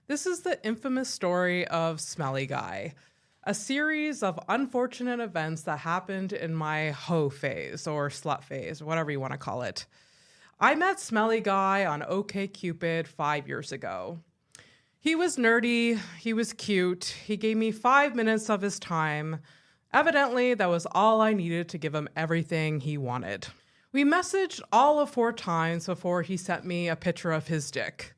This is the infamous story of Smelly Guy, a series of unfortunate events that happened in my hoe phase or slut phase, whatever you want to call it. I met Smelly Guy on OkCupid 5 years ago. He was nerdy, he was cute, he gave me 5 minutes of his time. Evidently, that was all I needed to give him everything he wanted. We messaged all of 4 times before he sent me a picture of his dick.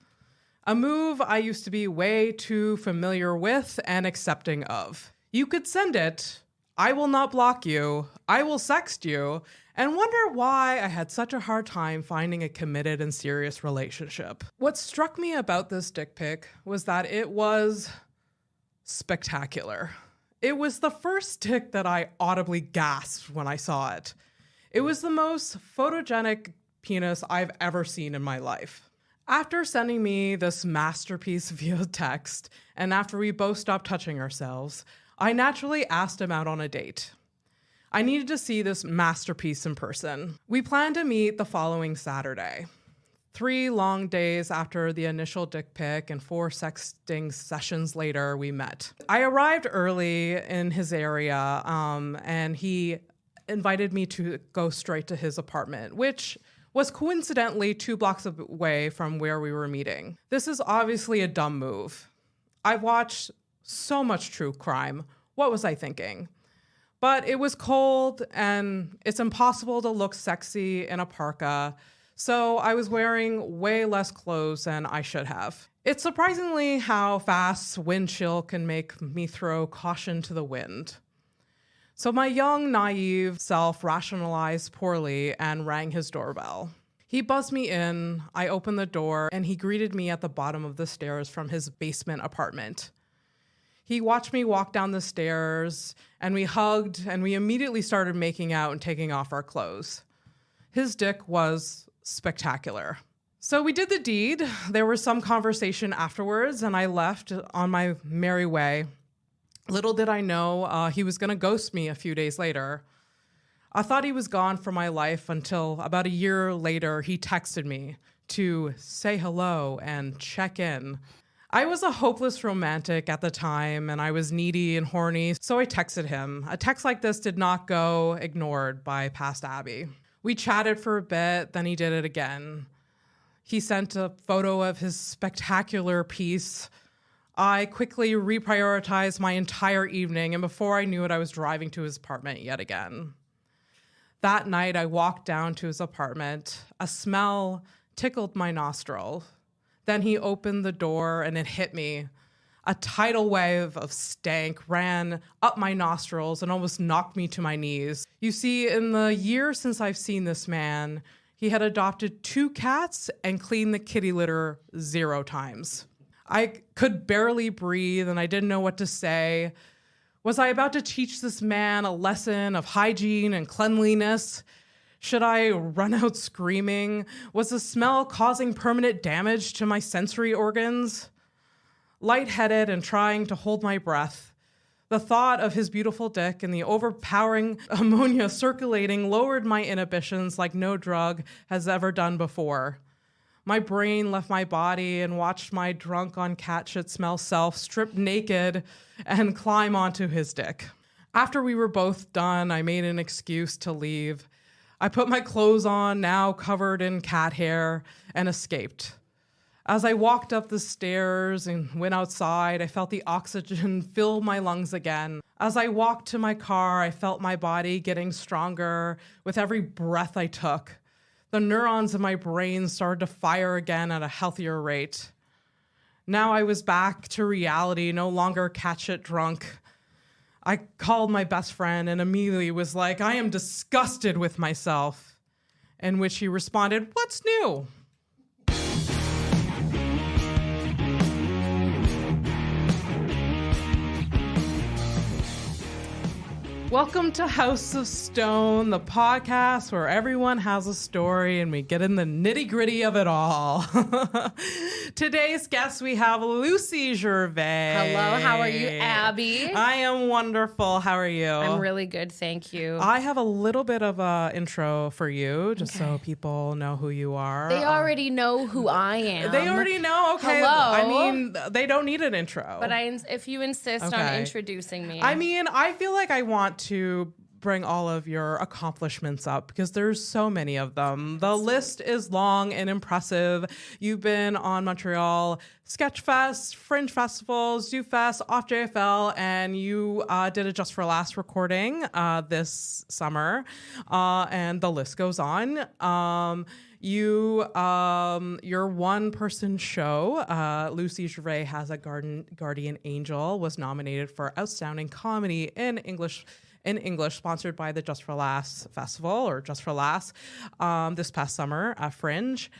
A move I used to be way too familiar with and accepting of. You could send it, I will not block you, I will sext you, and wonder why I had such a hard time finding a committed and serious relationship. What struck me about this dick pic was that it was spectacular. It was the first dick that I audibly gasped when I saw it. It was the most photogenic penis I've ever seen in my life. After sending me this masterpiece via text, and after we both stopped touching ourselves, I naturally asked him out on a date. I needed to see this masterpiece in person. We planned to meet the following Saturday. 3 long days after the initial dick pic and 4 sexting sessions later, we met. I arrived early in his area, and he invited me to go straight to his apartment, which was coincidentally 2 blocks away from where we were meeting. This is obviously a dumb move. I've watched so much true crime. What was I thinking? But it was cold and it's impossible to look sexy in a parka, so I was wearing way less clothes than I should have. It's surprisingly how fast wind chill can make me throw caution to the wind. So my young, naive self rationalized poorly and rang his doorbell. He buzzed me in, I opened the door, and he greeted me at the bottom of the stairs from his basement apartment. He watched me walk down the stairs, and we hugged, and we immediately started making out and taking off our clothes. His dick was spectacular. So we did the deed. There was some conversation afterwards, and I left on my merry way. Little did I know he was going to ghost me a few days later. I thought he was gone from my life until about a year later he texted me to say hello and check in. I was a hopeless romantic at the time and I was needy and horny, so I texted him. A text like this did not go ignored by past Abby. We chatted for a bit, then he did it again. He sent a photo of his spectacular piece. I quickly reprioritized my entire evening, and before I knew it, I was driving to his apartment yet again. That night, I walked down to his apartment. A smell tickled my nostril. Then he opened the door, and it hit me. A tidal wave of stank ran up my nostrils and almost knocked me to my knees. You see, in the year since I've seen this man, he had adopted 2 cats and cleaned the kitty litter 0 times. I could barely breathe and I didn't know what to say. Was I about to teach this man a lesson of hygiene and cleanliness? Should I run out screaming? Was the smell causing permanent damage to my sensory organs? Lightheaded and trying to hold my breath, the thought of his beautiful dick and the overpowering ammonia circulating lowered my inhibitions like no drug has ever done before. My brain left my body and watched my drunk on cat shit smell self strip naked and climb onto his dick. After we were both done, I made an excuse to leave. I put my clothes on, now covered in cat hair, and escaped. As I walked up the stairs and went outside, I felt the oxygen fill my lungs again. As I walked to my car, I felt my body getting stronger with every breath I took. The neurons in my brain started to fire again at a healthier rate. Now I was back to reality, no longer cat shit drunk. I called my best friend and immediately was like, I am disgusted with myself. In which he responded, what's new? Welcome to House of Stone, the podcast where everyone has a story and we get in the nitty-gritty of it all. Today's guest, we have Lucy Gervais. Hello, how are you, Abby? I am wonderful. How are you? I'm really good, thank you. I have a little bit of an intro for you, just so people know who you are. They already know who I am. They already know? Okay. Hello. I mean, they don't need an intro. But if you insist on introducing me. I mean, I feel like I want to bring all of your accomplishments up because there's so many of them. The list is long and impressive. You've been on Montreal Sketchfest, Fringe Festivals, ZooFest, Off JFL, and you did a Just for Laughs recording this summer, and the list goes on. Your one-person show, Lucy Gervais Has a Guardian Angel, was nominated for Outstanding Comedy in English, sponsored by the Just for Laughs Festival, or Just for Laughs, this past summer at Fringe.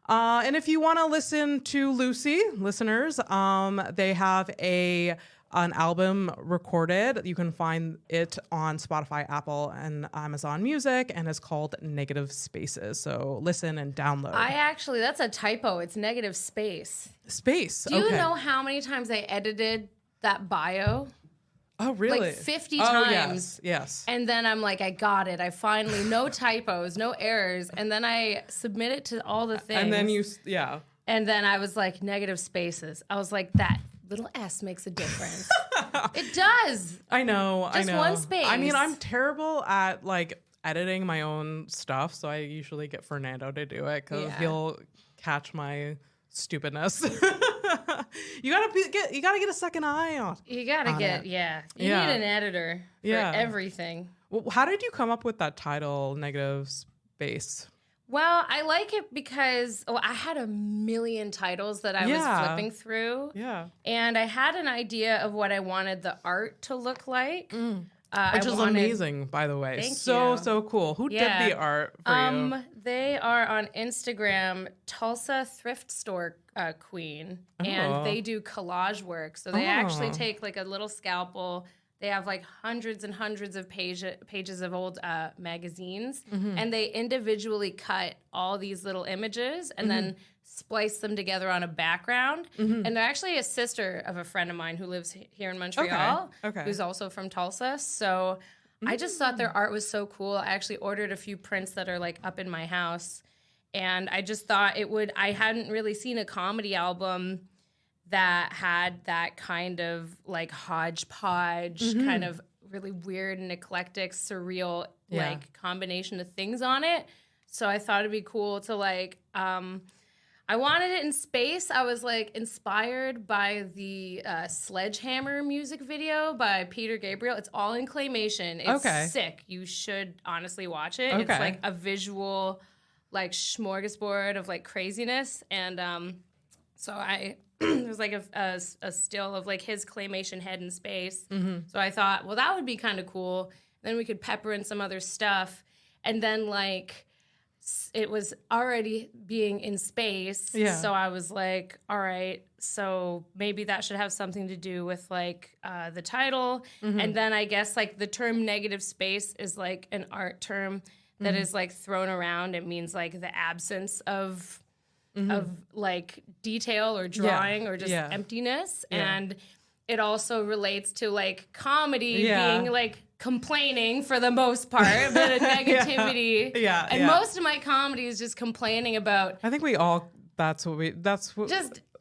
And if you want to listen to Lucy, listeners, they have an album recorded. You can find it on Spotify, Apple, and Amazon Music, and it's called Negative Spaces. So listen and download. That's a typo. It's negative space. Space. Do you know how many times I edited that bio? Oh, really? Like 50 times. Yes. And then I'm like, I got it. I finally, no typos, no errors. And then I submit it to all the things. And then And then I was like, negative spaces. I was like, that little S makes a difference. It does. I know. Just one space. I mean, I'm terrible at editing my own stuff, so I usually get Fernando to do it because he'll catch my stupidness. You gotta get a second eye on. You gotta get You need an editor for everything. Well, how did you come up with that title, Negative Space? Well, I like it because I had a million titles that I was flipping through. Yeah. And I had an idea of what I wanted the art to look like. Which is amazing, by the way. Thank you. So cool. Who did the art for you? They are on Instagram, Tulsa Thrift Store Queen, and they do collage work. So they actually take like a little scalpel. They have like hundreds and hundreds of pages of old magazines, and they individually cut all these little images and then splice them together on a background. And they're actually a sister of a friend of mine who lives here in Montreal, who's also from Tulsa. So I just thought their art was so cool. I actually ordered a few prints that are like up in my house. And I just thought I hadn't really seen a comedy album that had that kind of like hodgepodge, kind of really weird and eclectic, surreal like combination of things on it. So I thought it'd be cool to I wanted it in space. I was like inspired by the Sledgehammer music video by Peter Gabriel. It's all in claymation. It's sick. You should honestly watch it. It's like a visual like smorgasbord of like craziness. And so there's like a still of like his claymation head in space. So I thought, well, that would be kind of cool. Then we could pepper in some other stuff. And then like it was already being in space. So I was like, all right, so maybe that should have something to do with like the title. And then I guess like the term negative space is like an art term that is like thrown around. It means like the absence of like detail or drawing or just emptiness. And it also relates to like comedy being like complaining for the most part, a bit of negativity. And most of my comedy is just complaining about. I think we all. Just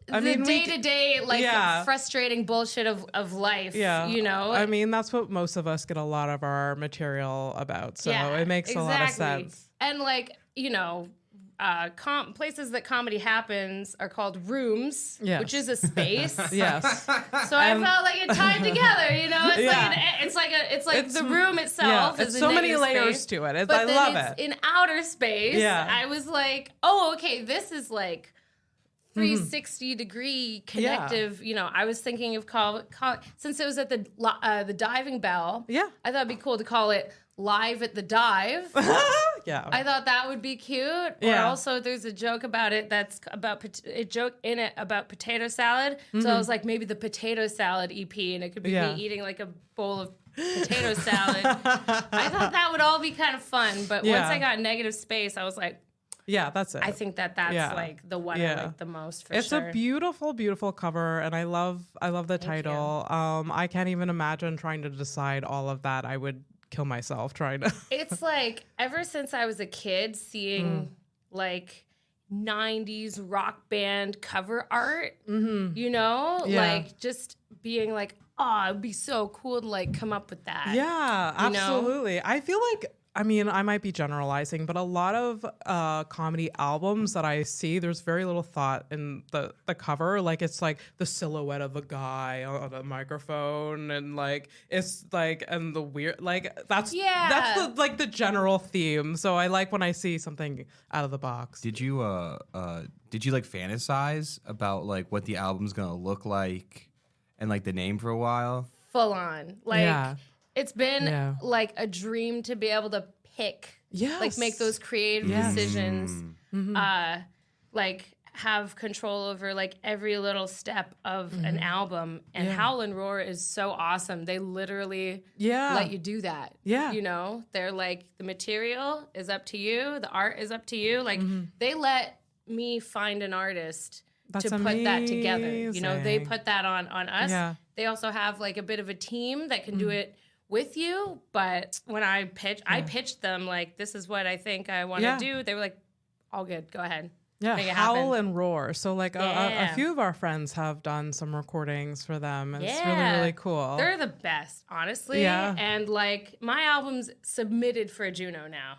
the day-to-day like frustrating bullshit of life. You know. I mean, that's what most of us get a lot of our material about. So it makes a lot of sense. And like places that comedy happens are called rooms, which is a space. So I felt like it tied together, you know. It's like the room itself. It's so many layers to it. I love it. In outer space, I was like, oh, okay, this is like 360 degree connective. You know, I was thinking of since it was at the diving bell. I thought it'd be cool to call it Live at the Dive. I thought that would be cute. Or also there's a joke about it that's about a joke in it about potato salad. So I was like, maybe the potato salad EP, and it could be me eating like a bowl of potato salad. I thought that would all be kind of fun, but once I got negative space, I was like, yeah, that's it. I think that's like the one I like the most for it's sure. It's a beautiful, beautiful cover, and I love the title. I can't even imagine trying to decide all of that. I would kill myself trying to. It's like ever since I was a kid, seeing like 90s rock band cover art, you know, like just being like, oh, it'd be so cool to like come up with that. Yeah, absolutely. Know? I feel like, I mean, I might be generalizing, but a lot of comedy albums that I see, there's very little thought in the cover. Like, it's like the silhouette of a guy on a microphone, and like it's like, and the weird, like that's the like the general theme. So I like when I see something out of the box. Did you like fantasize about like what the album's gonna look like and like the name for a while? Full on, like. It's been like a dream to be able to pick, like make those creative decisions, like have control over like every little step of an album. And Howl and Roar is so awesome. They literally let you do that. Yeah. You know, they're like, the material is up to you. The art is up to you. Like they let me find an artist to put that together. You know, they put that on us. Yeah. They also have like a bit of a team that can do it with you, but when I pitched them like, this is what I think I want to do. They were like, all good, go ahead. Yeah, Howl and Roar. So like a few of our friends have done some recordings for them. It's really, really cool. They're the best, honestly. Yeah. And like my album's submitted for a Juno now.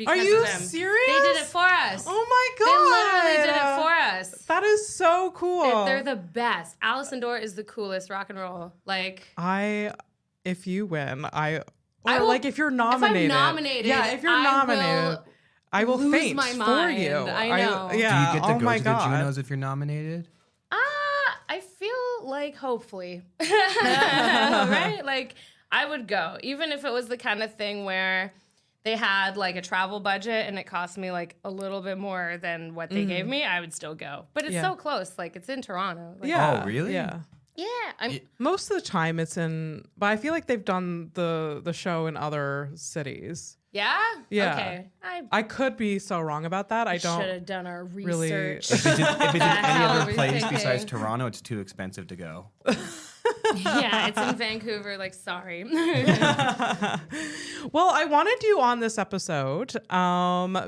Are you serious? They did it for us. Oh my God. They literally did it for us. That is so cool. They're the best. Alice and Dora is the coolest rock and roll. Like if you win, like if you're nominated. If I'm nominated. Yeah, if you're nominated. I will faint my mind. for you. I know. Do you get to go to the Junos if you're nominated? I feel like hopefully. Right? Like I would go. Even if it was the kind of thing where they had like a travel budget and it cost me like a little bit more than what they gave me, I would still go. But it's so close. Like it's in Toronto. Like, oh, really? Yeah. Yeah, most of the time it's in, but I feel like they've done the show in other cities. Yeah? Yeah. Okay. I could be so wrong about that. I don't should have done our research. Really. If it's in any other place besides Toronto, it's too expensive to go. Yeah, it's in Vancouver. Like, sorry. Well, I wanted you on this episode because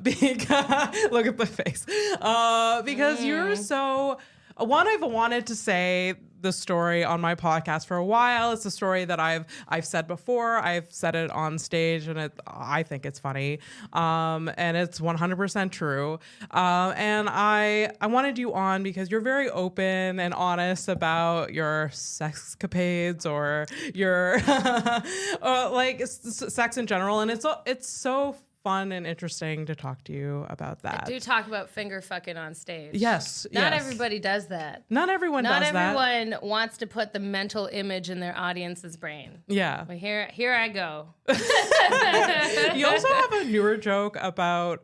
look at the face. Because you're so. One, I've wanted to say the story on my podcast for a while. It's a story that I've said before. I've said it on stage, and I think it's funny, and it's 100% true. And I wanted you on because you're very open and honest about your sexcapades or your like sex in general, and it's so fun and interesting to talk to you about that. I do talk about finger fucking on stage. Yes. Not everybody does that. Not everyone does that. Not everyone wants to put the mental image in their audience's brain. Yeah. But here I go. You also have a newer joke about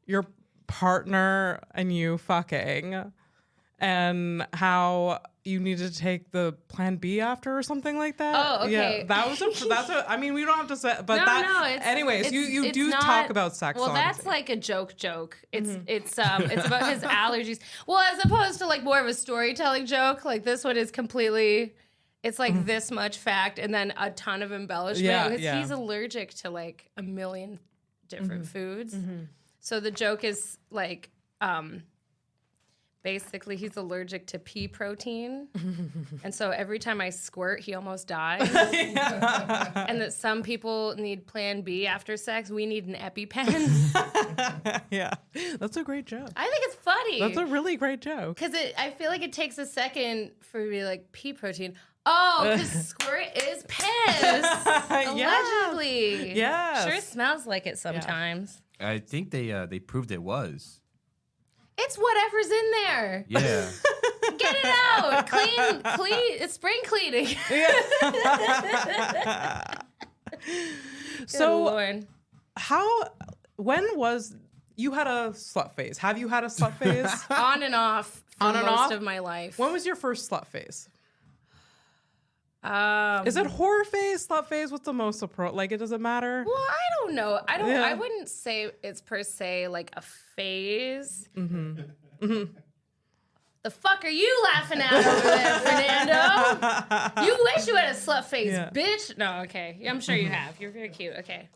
your partner and you fucking and how you needed to take the plan B after or something like that. Oh, okay. Yeah, I mean, we don't have to say, but anyways, you do talk about sex. Well, that's like a joke. It's about his allergies. Well, as opposed to like more of a storytelling joke, like this one is completely, it's like this much fact and then a ton of embellishment. Because he's allergic to like a million different foods. So the joke is like, basically, he's allergic to pea protein. And so every time I squirt, he almost dies. And that some people need plan B after sex. We need an EpiPen. Yeah. That's a great joke. I think it's funny. That's a really great joke. Because I feel like it takes a second for me to be like, pea protein. Oh, because squirt is piss. Allegedly. Yeah. Sure smells like it sometimes. Yeah. I think they proved it was. It's whatever's in there. Yeah. Get it out. Clean. It's spring cleaning. So, Lord. when was, you had a slut phase? Have you had a slut phase? On and off for most of my life. When was your first slut phase? Is it horror phase, slut phase? What's the most like? It doesn't matter. Well, I don't know. I wouldn't say it's per se like a phase. The fuck are you laughing at over there, Fernando? You wish you had a slut face, bitch. No, okay. I'm sure you have. You're very cute. Okay.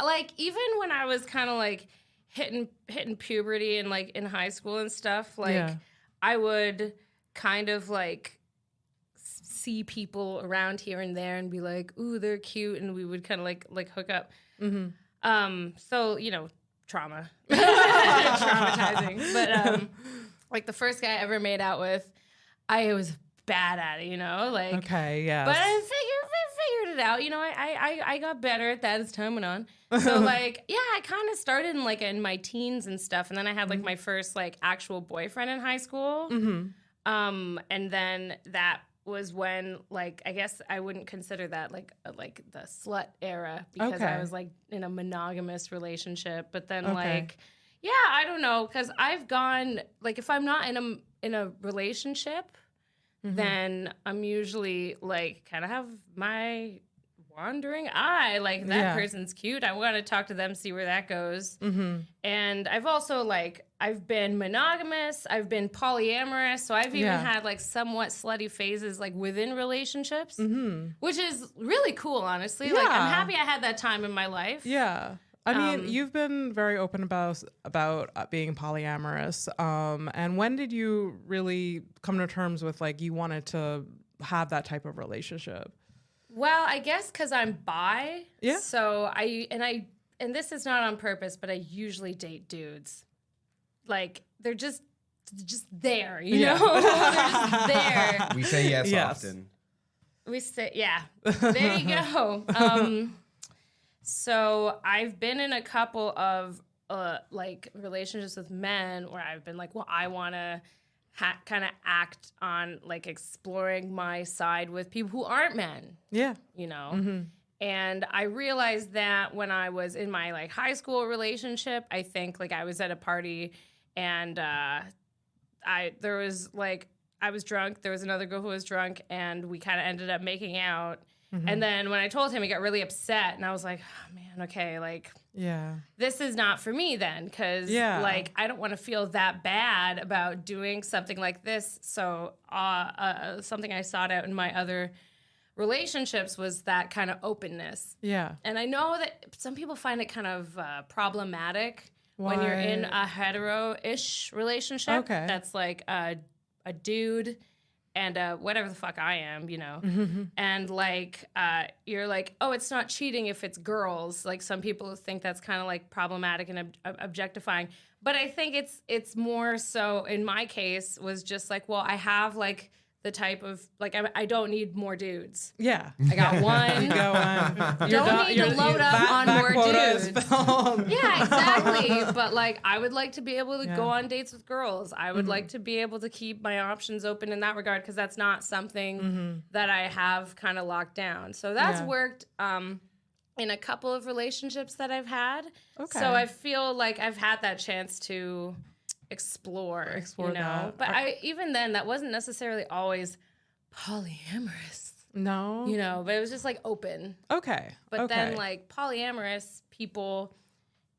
Like even when I was kind of like hitting puberty and like in high school and stuff, like I would kind of like see people around here and there and be like, ooh, they're cute, and we would kind of like hook up. So trauma. Traumatizing. But like the first guy I ever made out with, I was bad at it, like okay, yeah. But I figured it out. I got better at that as time went on. So like, yeah, I kind of started in my teens and stuff, and then I had like my first like actual boyfriend in high school. And then that was when, like, I guess I wouldn't consider that like the slut era, because I was like in a monogamous relationship. But then like, yeah, I don't know, because I've gone like, if I'm not in a relationship, then I'm usually like kind of have my wandering eye, like that person's cute, I want to talk to them, see where that goes. And I've also like, I've been monogamous, I've been polyamorous, so I've even had like somewhat slutty phases like within relationships, which is really cool, honestly. Like I'm happy I had that time in my life. I mean, you've been very open about being polyamorous. And when did you really come to terms with like you wanted to have that type of relationship? Well, I guess because I'm bi. Yeah. So and this is not on purpose, but I usually date dudes. Like they're just there, you know? They're just there. We say yes often. We say, yeah. There you go. So I've been in a couple of like relationships with men where I've been like, well, I want to kind of act on like exploring my side with people who aren't men. Yeah. And I realized that when I was in my like high school relationship, I think like I was at a party and I was drunk. There was another girl who was drunk, and we kind of ended up making out. And then when I told him, he got really upset, and I was like, oh, man, okay, like, this is not for me then, because, like, I don't want to feel that bad about doing something like this. So something I sought out in my other relationships was that kind of openness. Yeah. And I know that some people find it kind of problematic when you're in a hetero-ish relationship. Okay. That's like a dude and whatever the fuck I am, and like you're like, oh, it's not cheating if it's girls. Like some people think that's kind of like problematic and objectifying, but I think it's more so in my case was just like, well, I have like the type of like I don't need more dudes. Yeah, I got one. You don't need to load up on more dudes. Yeah, exactly. But like, I would like to be able to go on dates with girls. I would like to be able to keep my options open in that regard, because that's not something that I have kind of locked down. So that's worked in a couple of relationships that I've had. Okay. So I feel like I've had that chance to explore that. But even then, that wasn't necessarily always polyamorous. No. But it was just like open. Okay. But then like polyamorous people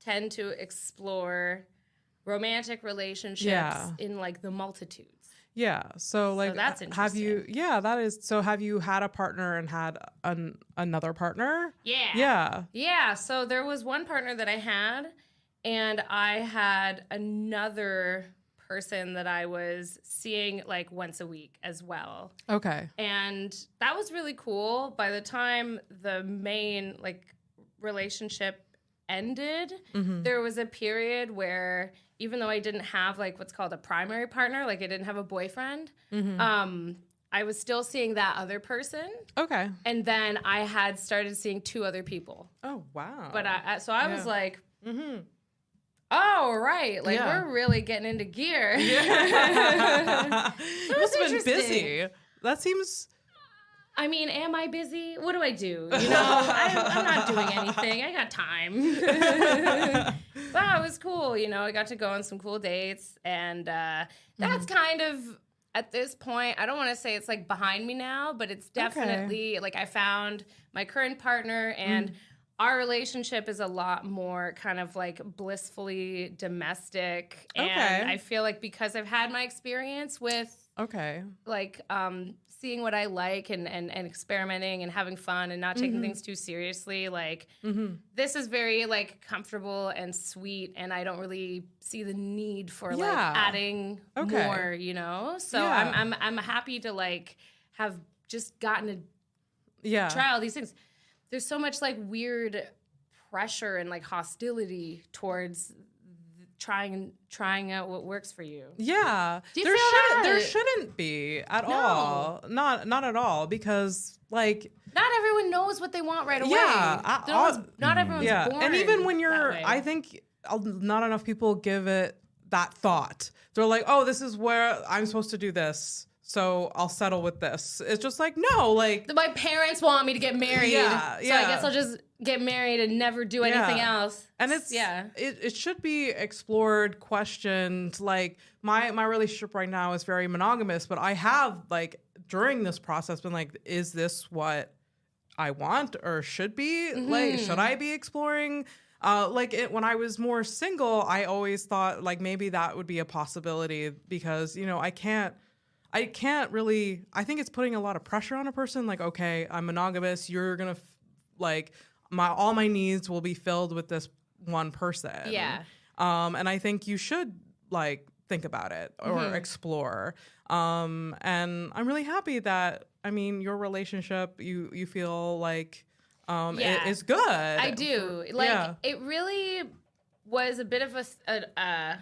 tend to explore romantic relationships in like the multitudes. Yeah. So like, that's interesting. Have you had a partner and had another partner? Yeah. Yeah. Yeah. So there was one partner that I had, and I had another person that I was seeing like once a week as well. Okay. And that was really cool. By the time the main like relationship ended, there was a period where even though I didn't have like what's called a primary partner, like I didn't have a boyfriend, I was still seeing that other person. Okay. And then I had started seeing 2 other people. Oh, wow. But I was like, oh, right. Like, we're really getting into gear. Yeah. You must have been busy. That seems... I mean, am I busy? What do I do? I'm not doing anything. I got time. But it was cool. I got to go on some cool dates. And that's kind of at this point, I don't want to say it's like behind me now, but it's definitely like I found my current partner and our relationship is a lot more kind of like blissfully domestic. And I feel like because I've had my experience with like seeing what I like and experimenting and having fun and not taking things too seriously, like this is very like comfortable and sweet, and I don't really see the need for like adding more, you know? So I'm happy to like have just gotten to try all these things. There's so much like weird pressure and like hostility towards trying out what works for you. Yeah. Do you feel that? There shouldn't be at all. Not at all, because like not everyone knows what they want right away. Yeah. Not everyone's born. And even when you're, I think not enough people give it that thought. They're like, oh, this is where I'm supposed to do this, so I'll settle with this. It's just like, no, like my parents want me to get married. So I guess I'll just get married and never do anything else. And it's it should be explored, questioned. Like my relationship right now is very monogamous, but I have like during this process been like, is this what I want or should be? Like, should I be exploring? When I was more single, I always thought like maybe that would be a possibility, because, you know, I can't really, I think it's putting a lot of pressure on a person. Like, okay, I'm monogamous. You're going to all my needs will be filled with this one person. Yeah. And I think you should like think about it or explore. And I'm really happy that, I mean, your relationship, you feel like, it is good. I do. It really was a bit of a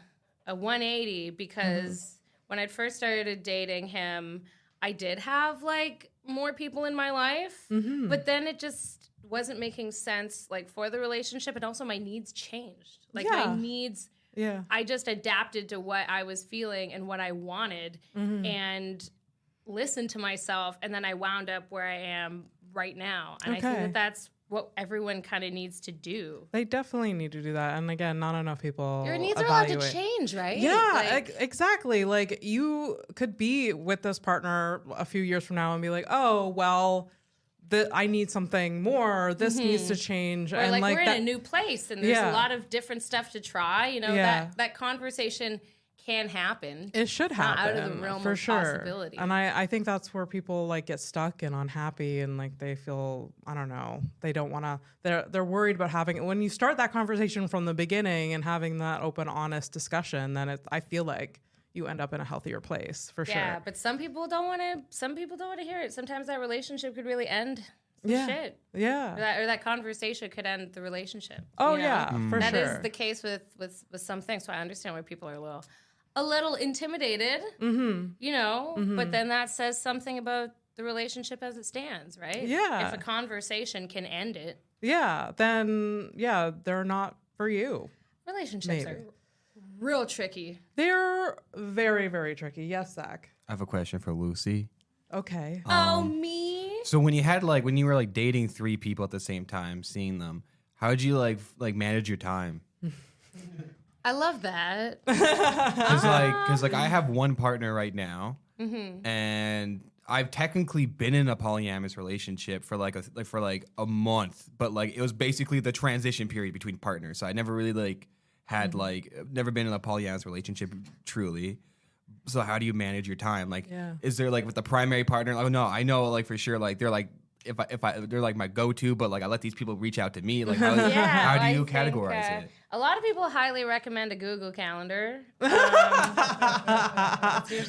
180, because when I first started dating him, I did have like more people in my life, but then it just wasn't making sense like for the relationship, and also my needs changed. Like my needs, I just adapted to what I was feeling and what I wanted, and listened to myself, and then I wound up where I am right now. And I think that that's what everyone kind of needs to do. They definitely need to do that. And again, not enough people Your needs are allowed to change, right? Yeah, exactly. Like you could be with this partner a few years from now and be like, oh, well, I need something more. This needs to change. Or and like we're in a new place and there's a lot of different stuff to try. You know, that conversation can happen. It should happen. Not out of the realm for of possibility. And I think that's where people like get stuck and unhappy, and like they feel, I don't know, they don't want to, they're worried about having it. When you start that conversation from the beginning and having that open, honest discussion, then I feel like you end up in a healthier place for sure. Yeah, but some people don't want to hear it. Sometimes that relationship could really end shit. Yeah. Or that conversation could end the relationship. Oh, you know? yeah, for sure. That is the case with some things. So I understand why people are a little intimidated, you know, but then that says something about the relationship as it stands, right? Yeah. If a conversation can end it. Yeah, then, they're not for you. Relationships are real tricky. They're very, very tricky. Yes, Zach? I have a question for Lucy. Okay. Me? So when you were like dating 3 people at the same time, seeing them, how did you like manage your time? I love that. Because I have one partner right now, and I've technically been in a polyamorous relationship for a month, but like it was basically the transition period between partners. So I never really had never been in a polyamorous relationship truly. So how do you manage your time? Like, is there like with the primary partner? Oh no, I know like for sure like they're like. If I they're like my go-to, but like I let these people reach out to me. Like how do you categorize it? A lot of people highly recommend a Google Calendar.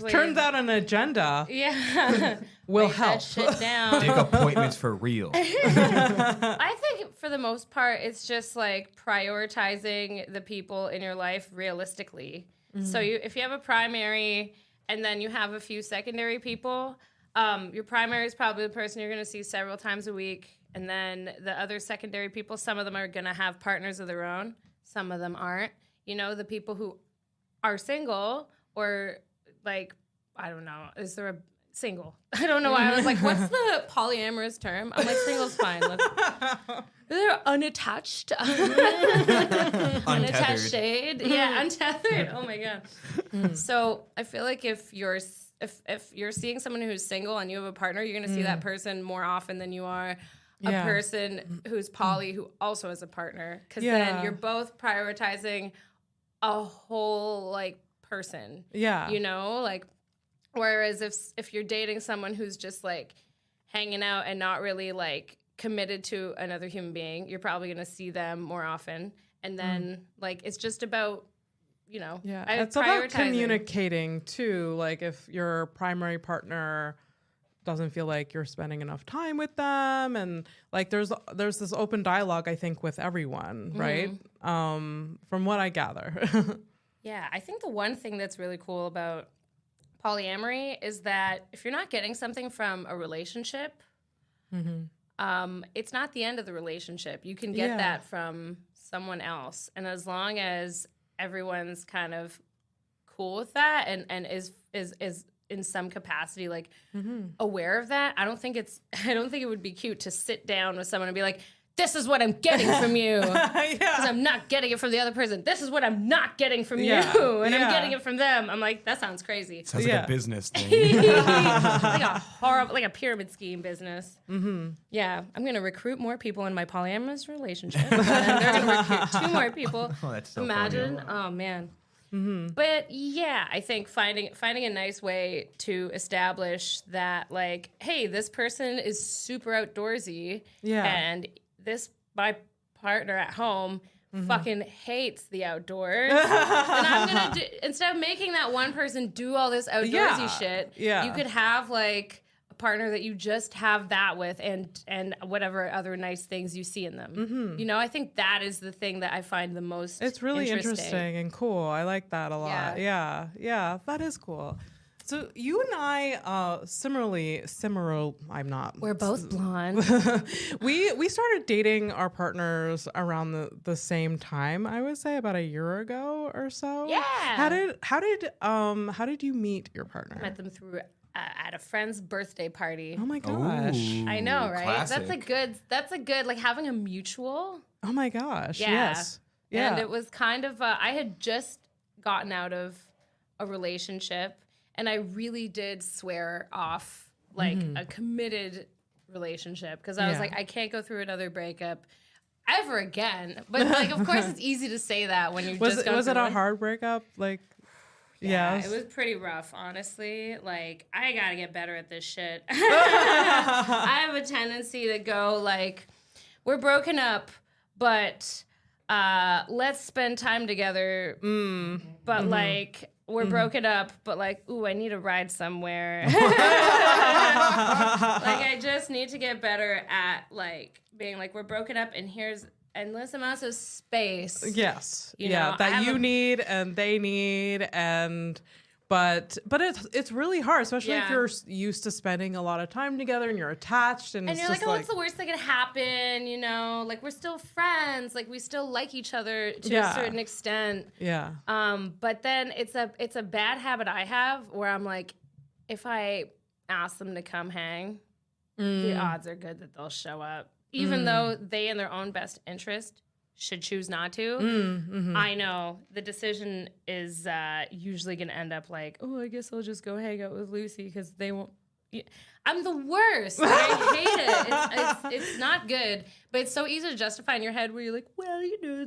Turns out an agenda. Yeah, will write help. That shit down. Take appointments for real. I think for the most part, it's just like prioritizing the people in your life realistically. So if you have a primary and then you have a few secondary people. Your primary is probably the person you're going to see several times a week. And then the other secondary people, some of them are going to have partners of their own. Some of them aren't. You know, the people who are single or like, I don't know, is there a single? I don't know why I was like, what's the polyamorous term? I'm like, single's fine. They're unattached. Unattached shade. Yeah, untethered. Oh my God. So I feel like if you're if you're seeing someone who's single and you have a partner, you're gonna see that person more often than you are a person who's poly who also has a partner, because then you're both prioritizing a whole like person. Yeah, you know, like whereas if you're dating someone who's just like hanging out and not really like committed to another human being, you're probably gonna see them more often, and then like it's just about, you know, it's about communicating too. Like if your primary partner doesn't feel like you're spending enough time with them, and like there's this open dialogue, I think, with everyone, right? From what I gather. Yeah, I think the one thing that's really cool about polyamory is that if you're not getting something from a relationship, it's not the end of the relationship. You can get that from someone else, and as long as everyone's kind of cool with that and is in some capacity like aware of that, I don't think it would be cute to sit down with someone and be like, this is what I'm getting from you, because I'm not getting it from the other person. This is what I'm not getting from you, and I'm getting it from them. I'm like, that sounds crazy. Sounds like a business thing. Like a horrible, like a pyramid scheme business. Yeah, I'm gonna recruit more people in my polyamorous relationship, and they're gonna recruit 2 more people. Oh, that's so Imagine, funny. oh man. But yeah, I think finding a nice way to establish that, like, hey, this person is super outdoorsy, and my partner at home fucking hates the outdoors, and I'm gonna instead of making that one person do all this outdoorsy shit, you could have like a partner that you just have that with, and whatever other nice things you see in them. You know, I think that is the thing that I find the most. It's really interesting and cool. I like that a lot. Yeah, that is cool. So you and I, similarly, I'm not. We're both blonde. we started dating our partners around the same time. I would say about a year ago or so. Yeah. How did you meet your partner? Met them through at a friend's birthday party. Oh my gosh. Ooh, I know, right? classic. That's a good like having a mutual. Oh my gosh. Yeah. Yes. Yeah. And it was kind of I had just gotten out of a relationship. And I really did swear off like a committed relationship, because I was like, I can't go through another breakup ever again. But like, of course, it's easy to say that when you just was it a hard breakup? Like, yeah, it was pretty rough, honestly. Like, I gotta get better at this shit. I have a tendency to go like, we're broken up, but let's spend time together. But like, we're broken up, but like, ooh, I need a ride somewhere. Like, I just need to get better at like being like, we're broken up, and here's endless amounts of space. Yes. You know, that you need and they need, and but it's really hard, especially if you're used to spending a lot of time together and you're attached, and it's you're just like, oh, what's the worst that could happen? You know, like, we're still friends, like, we still like each other to a certain extent. Yeah. But then it's a bad habit I have where I'm like, if I ask them to come hang, the odds are good that they'll show up, even though they, in their own best interest, should choose not to. I know the decision is usually going to end up like, oh, I guess I'll just go hang out with Lucy because they won't. I'm the worst. I hate it. It's not good, but it's so easy to justify in your head where you're like, well, you know,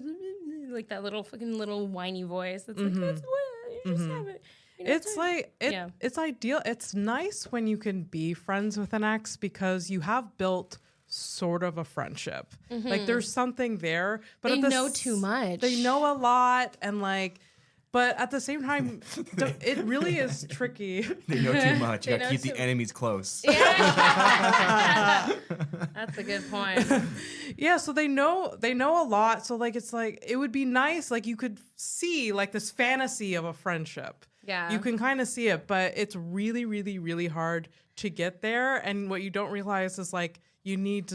like that little fucking little whiny voice that's like, that's well, you just have it. You know, it's like it's ideal. It's nice when you can be friends with an ex because you have built sort of a friendship. Like, there's something there, but they know too much. They know a lot, and like, but at the same time, it really is tricky. They know too much. You gotta keep the enemies close. Yeah. That's a good point. Yeah, so they know a lot. So like, it's like, it would be nice, like, you could see like this fantasy of a friendship. Yeah. You can kind of see it, but it's really, really, really hard to get there. And what you don't realize is like, you need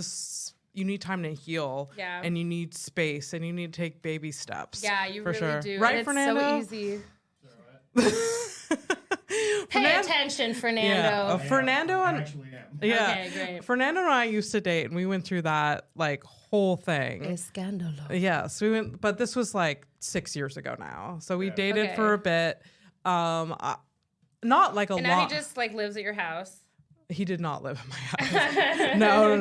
time to heal, and you need space, and you need to take baby steps. Yeah, you really do. Right, and Fernando? it's so easy. Pay attention, Fernando. Yeah, Fernando and Okay, great. Fernando and I used to date, and we went through that like whole thing. Escándalo. Yes, we went, but this was like 6 years ago now. So we dated for a bit. not like a lot. And now he just like lives at your house. He did not live in my house. No.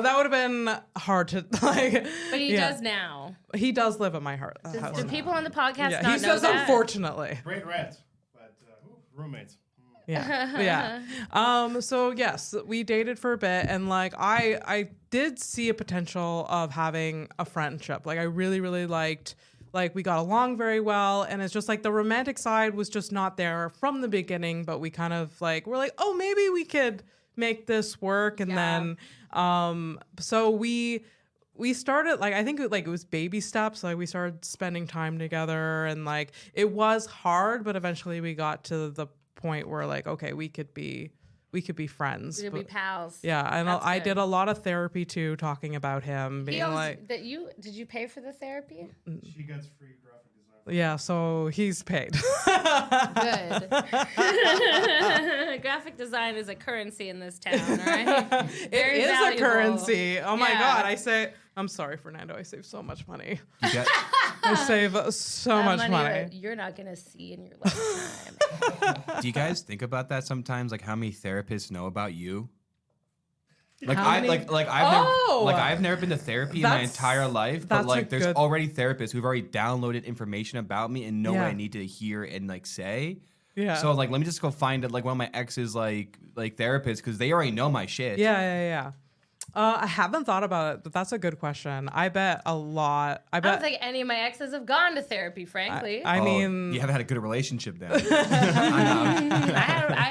That would have been hard to like. But he does now. He does live at my house. Do people on the podcast not he know says that? unfortunately. Great rent, but roommates. Yeah. So yes, we dated for a bit, and like I did see a potential of having a friendship. Like I really, really liked. Like we got along very well, and it's just like the romantic side was just not there from the beginning, but we kind of like we're like, oh, maybe we could make this work. And then so we started like I think it was baby steps. Like we started spending time together, and like it was hard, but eventually we got to the point where like, okay, we could be friends. We could be pals. Yeah, and That's I good. did a lot of therapy too, talking about him being like did you pay for the therapy? She gets free graphic design. yeah, so he's paid. Good. Graphic design is a currency in this town, right? It is valuable. a currency. Oh my Yeah. God. I'm sorry, Fernando. I save so much money. You got- I save so That much money. that you're not gonna see in your lifetime. do you guys think about that sometimes? Like how many therapists know about you? Like How many- I've never been to therapy in my That's- entire life, that's but a like there's good- already therapists who've already downloaded information about me and know what Yeah. I need to hear and like say. Yeah. So like let me just go find like one of my ex's like therapists because they already know my shit. Yeah. I haven't thought about it, but that's a good question. I bet a lot. I I don't bet. think any of my exes have gone to therapy, frankly. I Oh, mean, you haven't had a good relationship then. I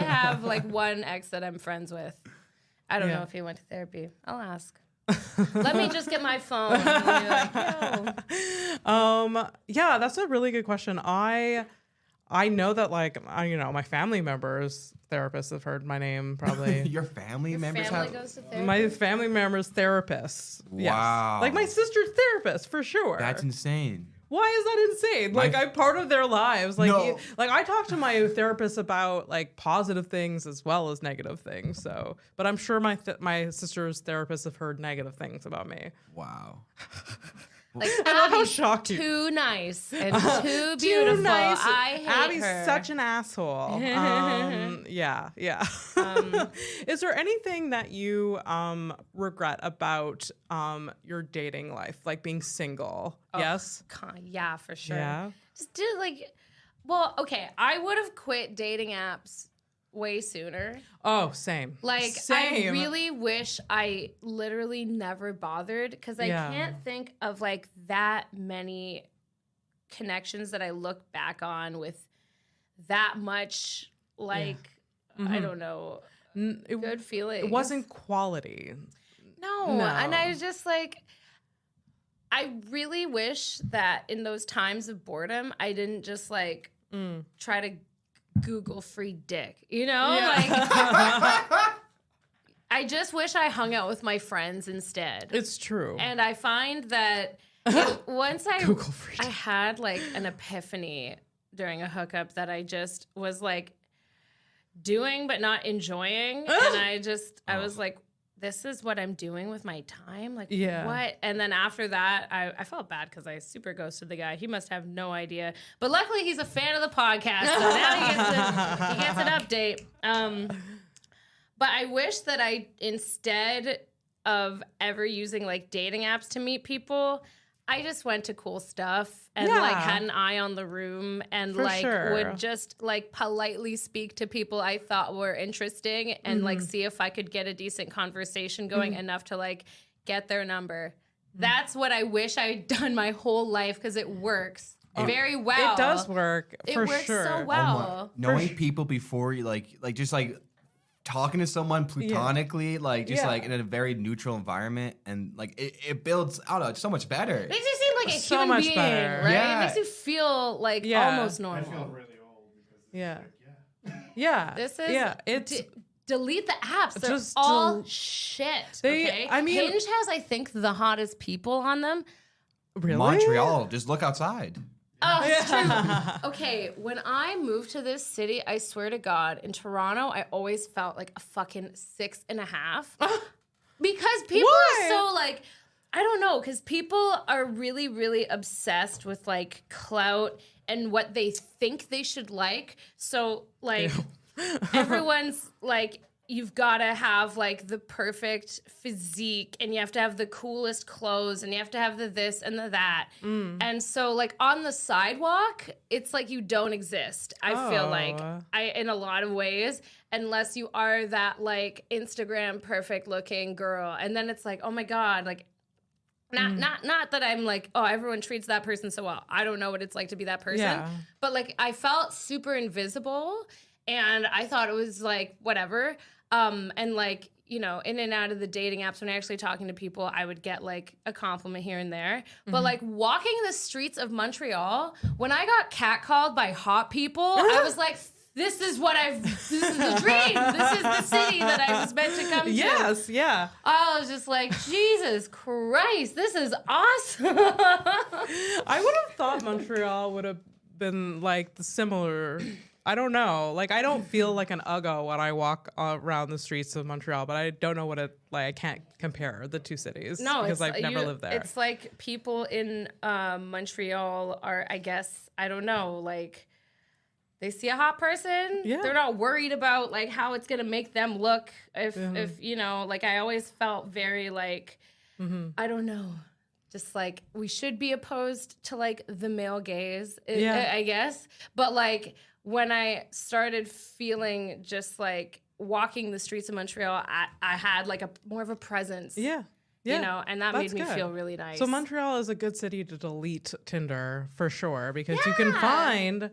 have like one ex that I'm friends with. I don't Yeah. know if he went to therapy. I'll ask. Let me just get my phone. And be like, yo. yeah, that's a really good question. I know that like my family members therapists have heard my name probably. Your family members Family have. goes to therapy. My family members therapists. Yes. Wow. Like my sister's therapist for sure. That's insane. Why is that insane? Like I'm part of their lives. Like No. like I talk to my therapist about like positive things as well as negative things. So, but I'm sure my sister's therapists have heard negative things about me. Wow. Like, I love how Abby's shocked you. too nice and too beautiful. Too nice. I hate Abby's her. such an asshole. Yeah. Is there anything that you regret about your dating life, like being single? Yes. Yeah, for sure. Yeah. Just did like, well, okay. I would have quit dating apps way sooner. Oh, same. Like, same. I really wish I literally never bothered because I can't think of like that many connections that I look back on with that much, like, I don't know, good feelings. It wasn't quality. No. And I was just like, I really wish that in those times of boredom, I didn't just like try to Google free dick, you know? Like, I just wish I hung out with my friends instead. It's true. And I find that once Google free I dick. had like an epiphany during a hookup that I just was like doing but not enjoying. And I was like, this is what I'm doing with my time? Like, what? And then after that, I felt bad because I super ghosted the guy. He must have no idea. But luckily, he's a fan of the podcast, so now he gets an update. But I wish that I, instead of ever using, like, dating apps to meet people, I just went to cool stuff and like had an eye on the room and would just like politely speak to people I thought were interesting and like see if I could get a decent conversation going enough to like get their number. That's what I wish I'd done my whole life because it works very well. It does work for It works sure. so well. Knowing people before you like just like talking to someone platonically, like just like in a very neutral environment, and like it builds, I don't know, so much better. It makes you seem like a So human much being, better. right? Yeah. It makes you feel like almost normal. I feel really old because Yeah. like, Yeah. This is it's delete the apps. They're Just all shit. Okay, I mean- Hinge has, I think, the hottest people on them. really Montreal, just look outside. Oh, it's true. Okay, when I moved to this city, I swear to God, in Toronto, I always felt like a fucking 6.5. Because people Why? are so like, I don't know, because people are really, really obsessed with like clout and what they think they should like. So like everyone's like, you've got to have like the perfect physique and you have to have the coolest clothes and you have to have the this and the that. And so like on the sidewalk, it's like you don't exist. I feel like in a lot of ways, unless you are that like Instagram perfect looking girl. And then it's like, oh my God, like not that I'm like, oh, everyone treats that person so well. I don't know what it's like to be that person. Yeah. But like I felt super invisible and I thought it was like whatever. And like, you know, in and out of the dating apps, when I actually talking to people, I would get like a compliment here and there. But like walking the streets of Montreal, when I got catcalled by hot people, I was like, this is the dream. This is the city that I was meant to come to. Yes, yeah. I was just like, Jesus Christ, this is awesome. I would have thought Montreal would have been like the similar. I don't know. Like, I don't feel like an uggo when I walk around the streets of Montreal, but I don't know what it like. I can't compare the two cities because I've never lived there. It's like people in Montreal are, I guess, I don't know, like they see a hot person. Yeah. They're not worried about like how it's gonna make them look. If you know, like I always felt very like, I don't know. Just like we should be opposed to like the male gaze, I guess. But like when I started feeling just like walking the streets of Montreal, I had like a more of a presence. Yeah. You know, and that made me good. feel really nice. So Montreal is a good city to delete Tinder for sure because you can find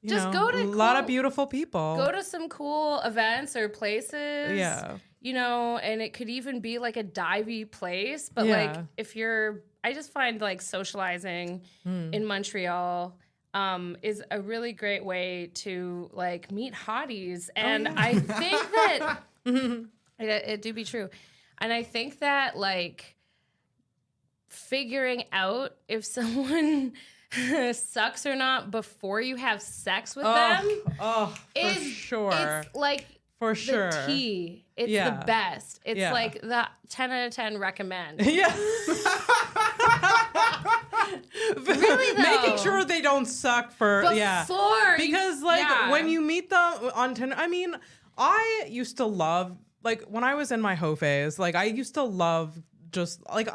go to a lot of beautiful people. Go to some cool events or places. Yeah. You know, and it could even be like a divey place. But like if I just find like socializing in Montreal is a really great way to like meet hotties. And I think that it do be true. And I think that like figuring out if someone sucks or not before you have sex with them for sure. It's like for sure. The tea. It's the best. It's like the 10 out of 10 recommend. Yeah. Really though. Making sure they don't suck because when you meet them on Tinder, I mean, I used to love like when I was in my hoe phase, like I used to love just like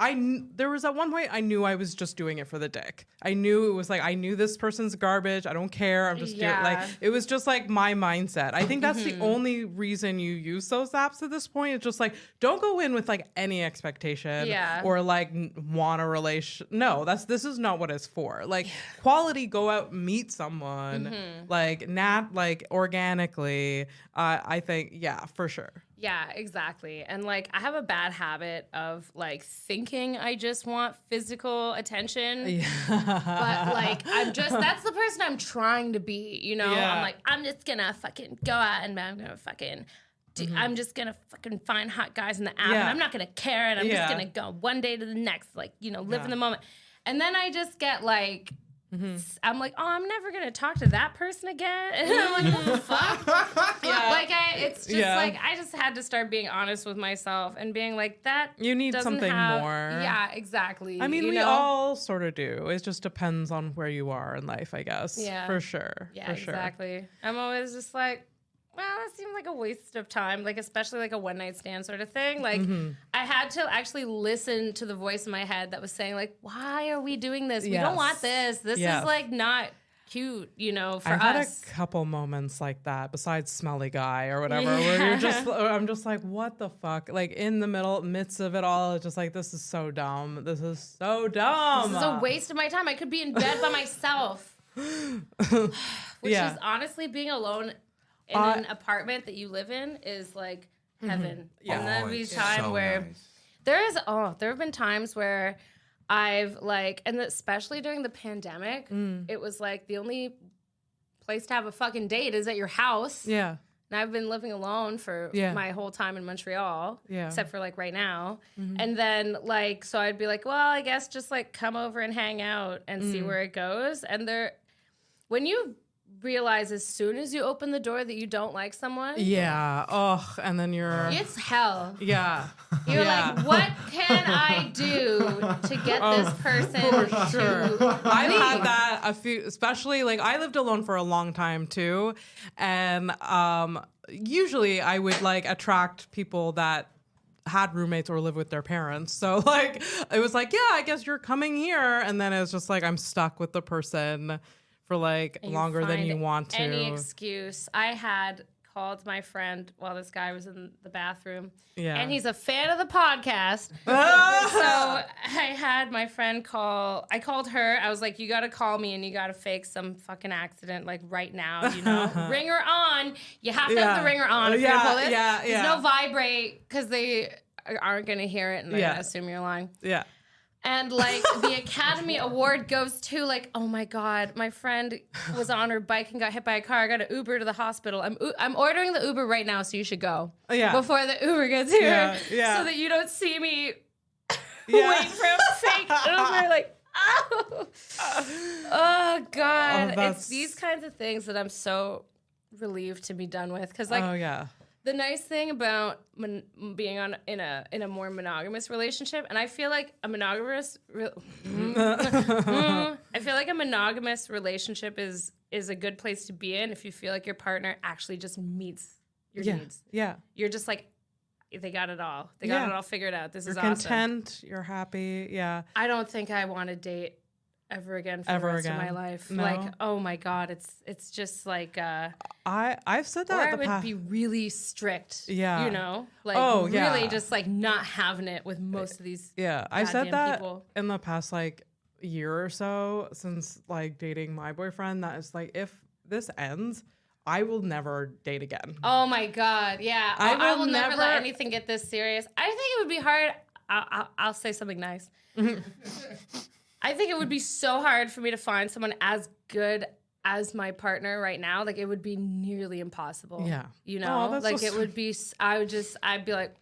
there was at one point I knew I was just doing it for the dick. I knew it was like I knew this person's garbage. I don't care. I'm just doing like it was just like my mindset. I think that's the only reason you use those apps at this point. It's just like don't go in with like any expectation or like want a relation. No, this is not what it's for. Like quality, go out meet someone like organically. I think for sure. Yeah, exactly. And like I have a bad habit of like thinking I just want physical attention. Yeah. But like that's the person I'm trying to be, you know? Yeah. I'm like, I'm just gonna fucking go out and I'm gonna fucking I'm just gonna fucking find hot guys in the app and I'm not gonna care and I'm just gonna go one day to the next, like, you know, live in the moment. And then I just get like I'm like, oh, I'm never gonna talk to that person again. And I'm like, what the fuck? Like it's just like I just had to start being honest with myself and being like that. You need something more. Yeah, exactly. I mean, we all sort of do. It just depends on where you are in life, I guess. Yeah, for sure. Yeah, for exactly. Sure. I'm always just like, well, that seemed like a waste of time, like especially like a one night stand sort of thing. Like I had to actually listen to the voice in my head that was saying like, why are we doing this? We don't want this. This is like not cute, you know, for I've us. had a couple moments like that besides smelly guy or whatever where I'm just like, what the fuck? Like in the midst of it all, it's just like, this is so dumb. This is so dumb. This is a waste of my time. I could be in bed by myself. Which is honestly being alone in an apartment that you live in is like heaven. Yeah. And then be time where there have been times where I've like, and especially during the pandemic, it was like the only place to have a fucking date is at your house. Yeah. And I've been living alone for my whole time in Montreal, except for like right now. And then like, so I'd be like, well, I guess just like come over and hang out and see where it goes. And when you realize as soon as you open the door that you don't like someone. Yeah. Oh, and then you're. It's hell. Yeah. You're Yeah. like, what can I do to get this person to I've leave? had that a few, especially like I lived alone for a long time too. And usually I would like attract people that had roommates or live with their parents. So like it was like, yeah, I guess you're coming here. And then it was just like I'm stuck with the person for like And longer than find you want to. Any excuse. I had called my friend while this guy was in the bathroom. Yeah. And he's a fan of the podcast. So I had my friend I called her. I was like, you got to call me and you got to fake some fucking accident like right now, you know? Ringer on. You have to have the ringer on if you're going to pull this. There's no vibrate because they aren't going to hear it and they're going to assume you're lying. Yeah. And like the Academy Award goes to like, oh my God, my friend was on her bike and got hit by a car. I got an Uber to the hospital. I'm ordering the Uber right now, so you should go. Before the Uber gets here. Yeah. So that you don't see me wait for a fake Uber. Like, oh God. It's these kinds of things that I'm so relieved to be done with. Because like, the nice thing about being in a more monogamous relationship, and I feel like a monogamous relationship is a good place to be in if you feel like your partner actually just meets your needs. Yeah, you're just like they got it all. They got it all figured out. This is awesome. You're content. You're happy. Yeah. I don't think I want to date ever again for the rest of my life. No. Like, oh my God, it's just like I've said that. Or I would be really strict. Yeah. You know? Like really just like not having it with most of these. Yeah. I've said that people. In the past like year or so since like dating my boyfriend, that is like if this ends, I will never date again. Oh my God. Yeah. I will never let anything get this serious. I think it would be hard. I'll say something nice. I think it would be so hard for me to find someone as good as my partner right now. Like it would be nearly impossible. Yeah. You know, like so it would be, I'd be like,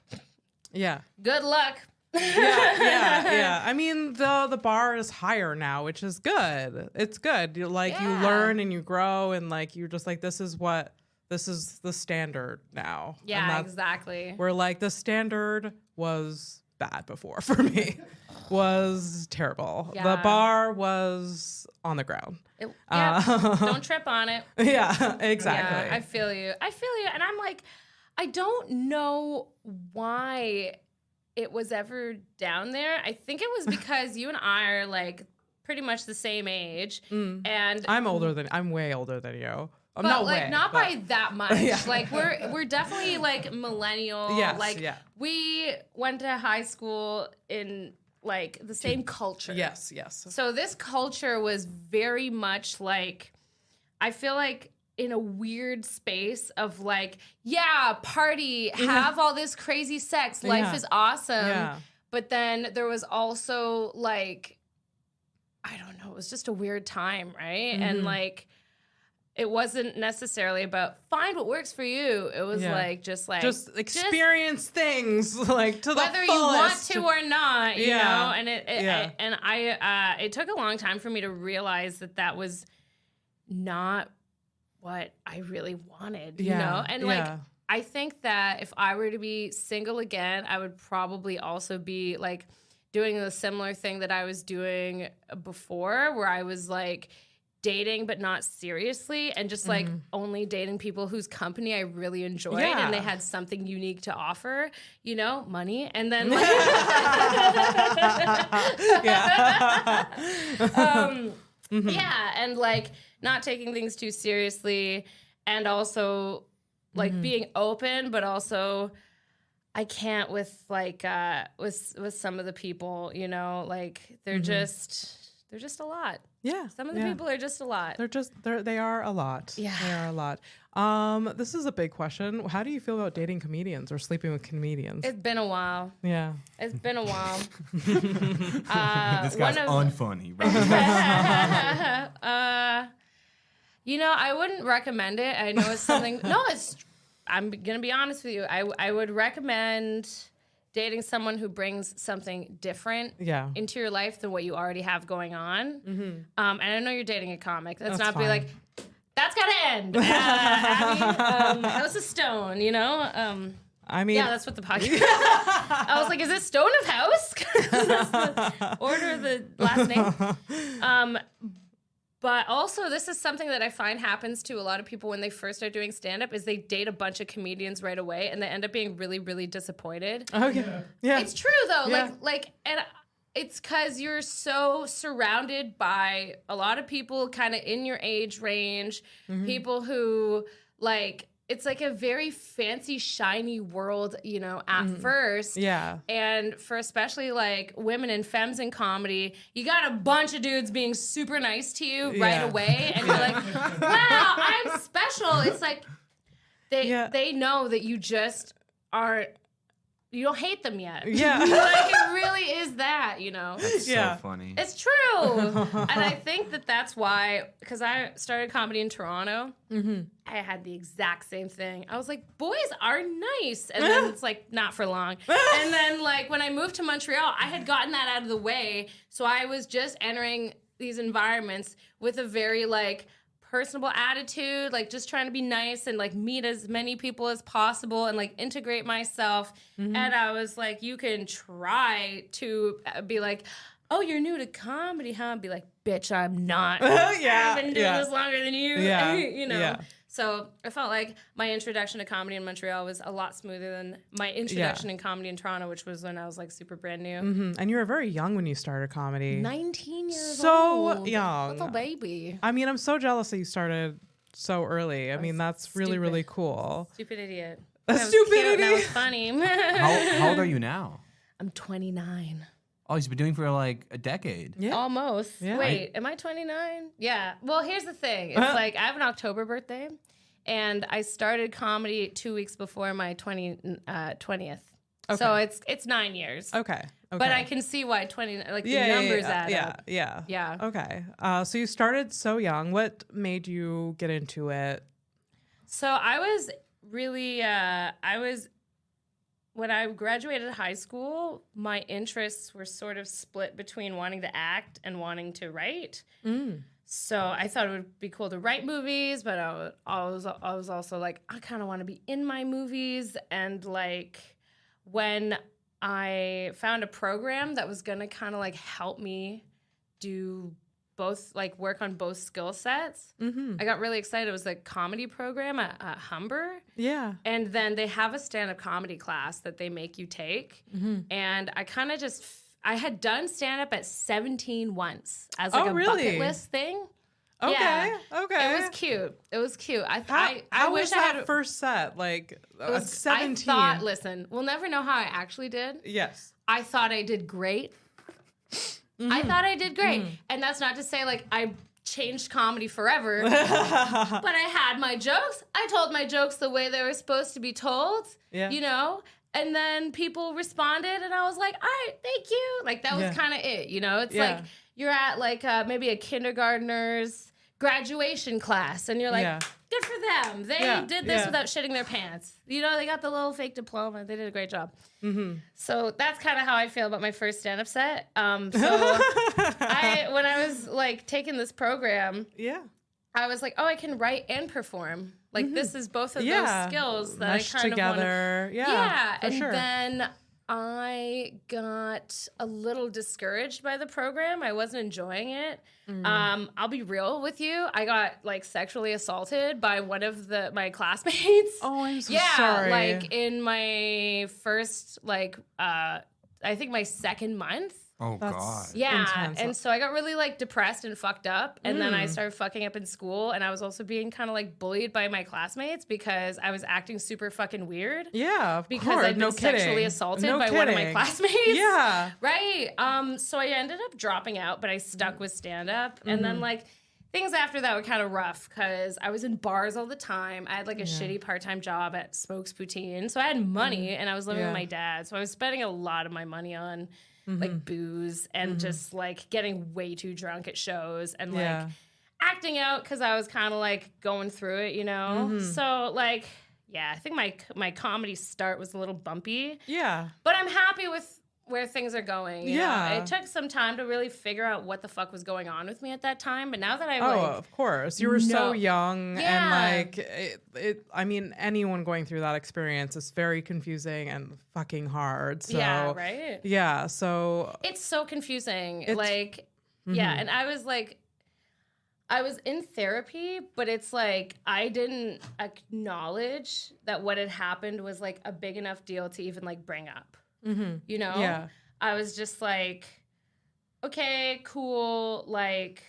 yeah, good luck. Yeah. I mean, the bar is higher now, which is good. It's good. You like you learn and you grow and like you're just like, this is the standard now. Yeah, exactly. Where like the standard was bad before for me. Was terrible. Yeah. The bar was on the ground. Don't trip on it. Yeah, exactly. Yeah, I feel you. And I'm like, I don't know why it was ever down there. I think it was because you and I are like pretty much the same age. And I'm way older than you. Not by that much. Yeah. Like we're definitely like millennial. Yes, like we went to high school in like the same culture. Yes. So this culture was very much like, I feel like in a weird space of like, party, have all this crazy sex, life is awesome. Yeah. But then there was also like, I don't know, it was just a weird time, right? Mm-hmm. And like, it wasn't necessarily about find what works for you. It was just experience things like to the whether fullest. You want to or not, you know. And it took a long time for me to realize that was not what I really wanted, you know. And like I think that if I were to be single again, I would probably also be like doing the similar thing that I was doing before, where I was like dating but not seriously and just like only dating people whose company I really enjoyed and they had something unique to offer, you know, money, and then like and like not taking things too seriously and also like being open, but also I can't with like with some of the people, you know, like they're just a lot. Yeah. Some of the people are just a lot. They are a lot. Yeah. They are a lot. This is a big question. How do you feel about dating comedians or sleeping with comedians? It's been a while. Yeah. It's been a while. This guy's unfunny, right? You know, I wouldn't recommend it. I know it's something. I'm going to be honest with you. I would recommend dating someone who brings something different into your life than what you already have going on. And I know you're dating a comic. That's not fine. Be like, that's gotta end. Abby, House of Stone, you know? I mean, yeah, that's what the podcast. I was like, is it Stone of House? That's the order of the last name. But also, this is something that I find happens to a lot of people when they first start doing stand-up, is they date a bunch of comedians right away, and they end up being really, really disappointed. Okay. Yeah. It's true though. Yeah. And it's because you're so surrounded by a lot of people kind of in your age range, people who like. It's like a very fancy, shiny world, you know, at first. Yeah. And for especially like women and femmes in comedy, you got a bunch of dudes being super nice to you right away. And you're like, wow, I'm special. It's like they know that you just aren't, you don't hate them yet. Yeah. Like it really is that, you know? That's so funny. It's true. And I think that that's why, because I started comedy in Toronto, I had the exact same thing. I was like, boys are nice. And then it's like, not for long. And then like when I moved to Montreal, I had gotten that out of the way. So I was just entering these environments with a very like, personable attitude, like just trying to be nice and like meet as many people as possible and like integrate myself. And I was like, you can try to be like, oh, you're new to comedy, huh? And be like, bitch, I'm not. I've been doing this longer than you. You know? Yeah. So I felt like my introduction to comedy in Montreal was a lot smoother than my introduction in comedy in Toronto, which was when I was like super brand new. And you were very young when you started comedy. 19 years old. So young. Little baby. I mean, I'm so jealous that you started so early. I mean, that's really, really cool. Stupid idiot. A stupid idiot. That was funny. How old are you now? I'm 29. Oh, he's been doing for like a decade. Yeah. Almost. Yeah. Wait, am I 29? Yeah. Well, here's the thing. It's like I have an October birthday, and I started comedy 2 weeks before my 20th. Okay. So it's 9 years. Okay. But I can see why 20, like the numbers add up. Yeah. Okay. So you started so young. What made you get into it? So I was really, when I graduated high scholl, my interests were sort of split between wanting to act and wanting to write. So I thought it would be cool to write movies, but I was also like, I kind of want to be in my movies. And like when I found a program that was gonna kind of like help me do both, like work on both skill sets. I got really excited. It was a comedy program at Humber. Yeah. And then they have a stand-up comedy class that they make you take. And I kind of I had done stand-up at 17 once as like a bucket list thing. Okay. Yeah. Okay. It was cute. It was cute. I wish I had first set, like 17. I thought, listen, we'll never know how I actually did. Yes. I thought I did great. I thought I did great. And that's not to say like I changed comedy forever, but I had my jokes. I told my jokes the way they were supposed to be told, you know? And then people responded and I was like, all right, thank you. Like that was kind of it, you know? It's like you're at like maybe a kindergartner's graduation class and you're like, good for them. They did this without shitting their pants. You know, they got the little fake diploma. They did a great job. So that's kind of how I feel about my first stand-up set. When I was like taking this program, I was like, oh, I can write and perform. Like this is both of those skills that Meshed I kind together. of want to. And then I got a little discouraged by the program. I wasn't enjoying it. I'll be real with you. I got like sexually assaulted by one of my classmates. Oh, I'm so sorry. Like in my first, I think my second month. Oh, God. Yeah. Intense. And so I got really like depressed and fucked up. And then I started fucking up in school. And I was also being kind of like bullied by my classmates because I was acting super fucking weird. Yeah. Because I'd been sexually assaulted by one of my classmates. Yeah. Right. So I ended up dropping out, but I stuck with stand up. And then like things after that were kind of rough because I was in bars all the time. I had like a shitty part-time job at Smokes Poutine. So I had money and I was living with my dad. So I was spending a lot of my money on like booze and just like getting way too drunk at shows and like acting out because I was kind of like going through it, you know? So like, yeah, I think my comedy start was a little bumpy. Yeah. But I'm happy with where things are going. You know? It took some time to really figure out what the fuck was going on with me at that time. But now that I of course, you were so young, and like I mean, anyone going through that experience is very confusing and fucking hard. So yeah, right. Yeah, so it's so confusing. And I was in therapy, but it's like I didn't acknowledge that what had happened was like a big enough deal to even like bring up. You know? Yeah. I was just like, okay, cool. Like,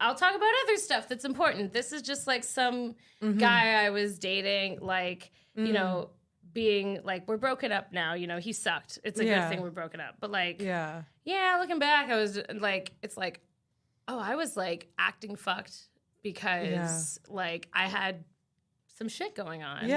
I'll talk about other stuff that's important. This is just like some guy I was dating, like, you know, being like, we're broken up now. You know, he sucked. It's a good thing we're broken up. But like, yeah, looking back, I was like, it's like, oh, I was like acting fucked because like I had some shit going on.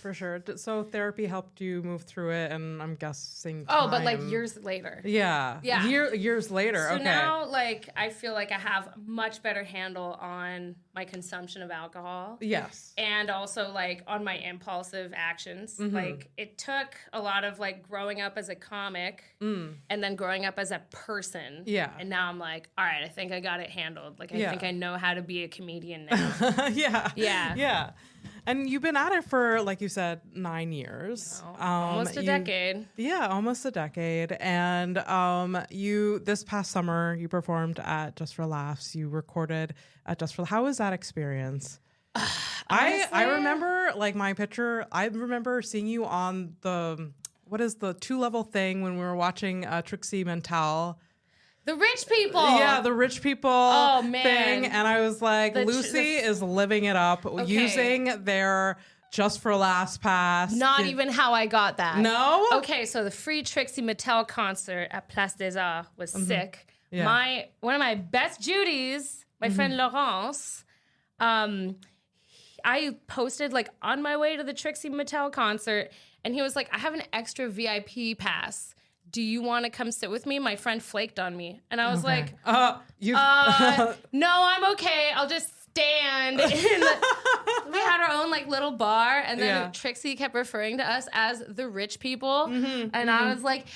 For sure. So therapy helped you move through it, and I'm guessing but like years later. Years later. So okay. now, like, I feel like I have a much better handle on my consumption of alcohol. Yes. And also, like, on my impulsive actions. Like, it took a lot of, like, growing up as a comic and then growing up as a person. Yeah. And now I'm like, all right, I think I got it handled. Like, I think I know how to be a comedian now. Yeah. And you've been at it for, like you said, 9 years. Almost a decade. Yeah, almost a decade. And this past summer, you performed at Just for Laughs. You recorded at Just for. How was that experience? I remember, like, my picture. I remember seeing you on what is the 2-level thing when we were watching Trixie Mattel. The rich people. Yeah, the rich people thing. And I was like, Lucy is living it up using their Just for Last pass. Not even how I got that. No? Okay, so the free Trixie Mattel concert at Place des Arts was sick. Yeah. One of my best Judies, my friend Laurence, I posted like on my way to the Trixie Mattel concert, and he was like, I have an extra VIP pass. Do you want to come sit with me? My friend flaked on me. And I was like, no, I'm okay. I'll just stand. We had our own like little bar. And then Trixie kept referring to us as the rich people. And I was like,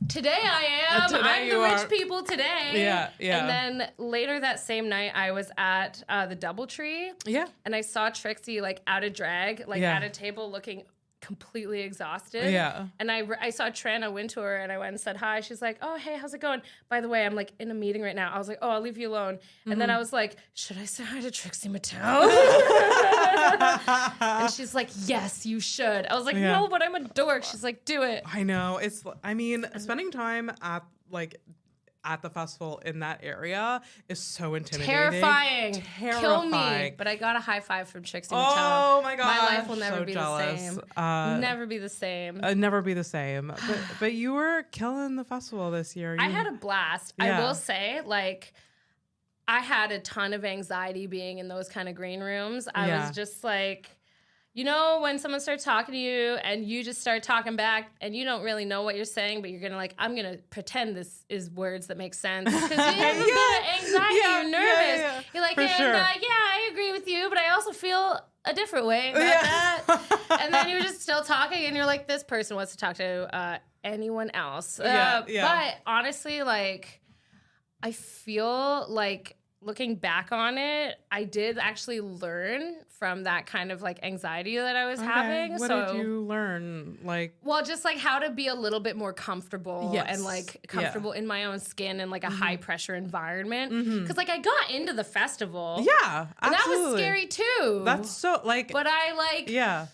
today I am. I'm the rich people today. Yeah. And then later that same night, I was at the DoubleTree. Yeah. And I saw Trixie like out of drag, like at a table looking completely exhausted. Yeah. And I saw Trana Wintour and I went and said hi. She's like, oh, hey, how's it going? By the way, I'm like in a meeting right now. I was like, oh, I'll leave you alone. And then I was like, should I say hi to Trixie Mattel? And she's like, yes, you should. I was like, no, but I'm a dork. She's like, do it. I know. Spending time at the festival in that area is so intimidating. Terrifying. Kill me. But I got a high five from Trixie Mattel. Oh my god. My life will never be jealous. the same. Never be the same. Never be the same. But you were killing the festival this year. I had a blast. I will say, like, I had a ton of anxiety being in those kind of green rooms. I was just like, you know, when someone starts talking to you and you just start talking back and you don't really know what you're saying, but you're going to like, I'm going to pretend this is words that make sense. Because you have a bit of anxiety, you're nervous. You're like, I agree with you, but I also feel a different way about that. And then you're just still talking and you're like, this person wants to talk to anyone else. But honestly, like, I feel like looking back on it, I did actually learn from that kind of like anxiety that I was having. What did you learn? Well, just like how to be a little bit more comfortable and like comfortable in my own skin in like a high pressure environment. Because like I got into the festival. Yeah, and that was scary too. That's so like. But I like. Yeah.